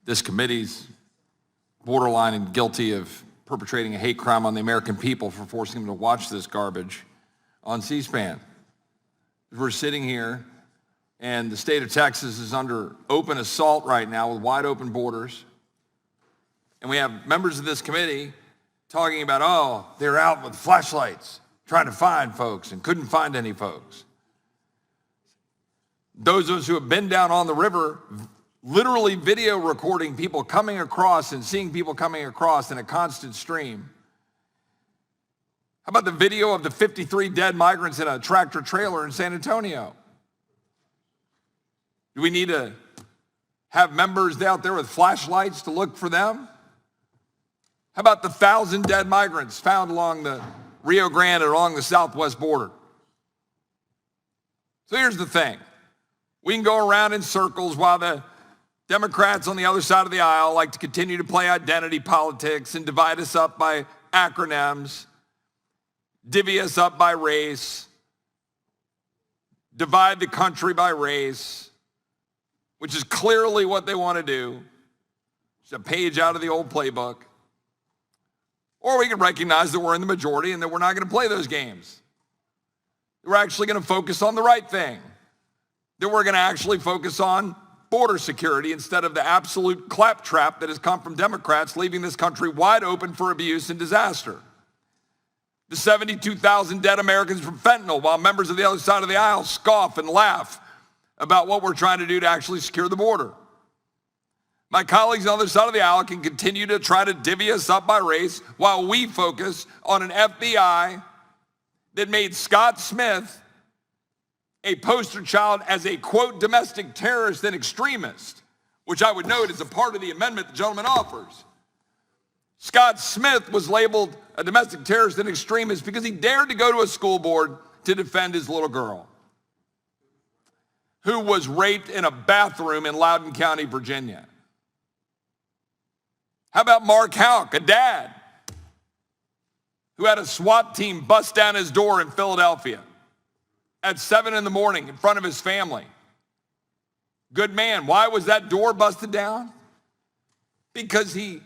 This committee's borderline and guilty of perpetrating a hate crime on the American people for forcing them to watch this garbage on C-SPAN. We're sitting here, and the state of Texas is under open assault right now with wide open borders. And we have members of this committee talking about, oh, they're out with flashlights trying to find folks and couldn't find any folks. Those of us who have been down on the river, literally video recording people coming across and seeing people coming across in a constant stream. How about the video of the 53 dead migrants in a tractor trailer in San Antonio? Do we need to have members out there with flashlights to look for them? How about the 1,000 dead migrants found along the Rio Grande and along the southwest border? So here's the thing. We can go around in circles while the Democrats on the other side of the aisle like to continue to play identity politics and divide us up by acronyms, divvy us up by race, divide the country by race, which is clearly what they want to do. It's a page out of the old playbook. Or we can recognize that we're in the majority and that we're not going to play those games. We're actually going to focus on the right thing. That we're going to actually focus on border security instead of the absolute claptrap that has come from Democrats, leaving this country wide open for abuse and disaster. The 72,000 dead Americans from fentanyl, while members of the other side of the aisle scoff and laugh about what we're trying to do to actually secure the border. My colleagues on the other side of the aisle can continue to try to divvy us up by race while we focus on an FBI that made Scott Smith a poster child as a, quote, domestic terrorist and extremist, which I would note is a part of the amendment the gentleman offers. Scott Smith was labeled a domestic terrorist and extremist because he dared to go to a school board to defend his little girl who was raped in a bathroom in Loudoun County, Virginia. How about Mark Houck, a dad who had a SWAT team bust down his door in Philadelphia at 7 in the morning in front of his family? Good man. Why was that door busted down? Because he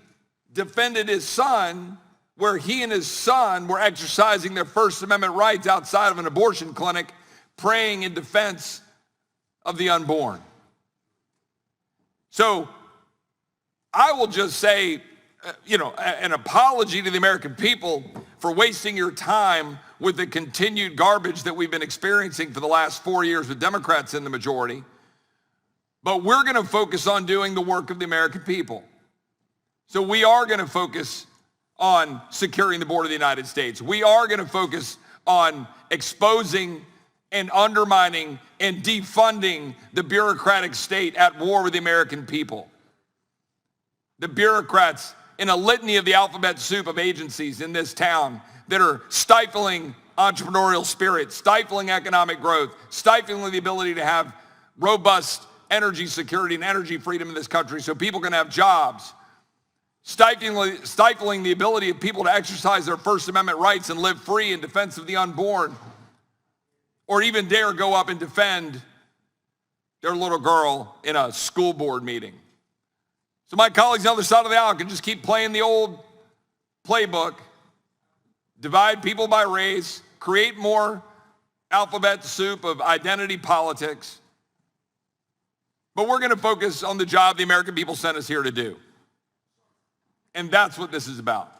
defended his son, where he and his son were exercising their First Amendment rights outside of an abortion clinic, praying in defense of the unborn. So I will just say, an apology to the American people for wasting your time with the continued garbage that we've been experiencing for the last 4 years with Democrats in the majority. But we're going to focus on doing the work of the American people. So we are going to focus on securing the border of the United States. We are going to focus on exposing and undermining and defunding the bureaucratic state at war with the American people. The bureaucrats in a litany of the alphabet soup of agencies in this town that are stifling entrepreneurial spirit, stifling economic growth, stifling the ability to have robust energy security and energy freedom in this country so people can have jobs, stifling the ability of people to exercise their First Amendment rights and live free in defense of the unborn, or even dare go up and defend their little girl in a school board meeting. So my colleagues on the other side of the aisle can just keep playing the old playbook, divide people by race, create more alphabet soup of identity politics. But we're going to focus on the job the American people sent us here to do. And that's what this is about.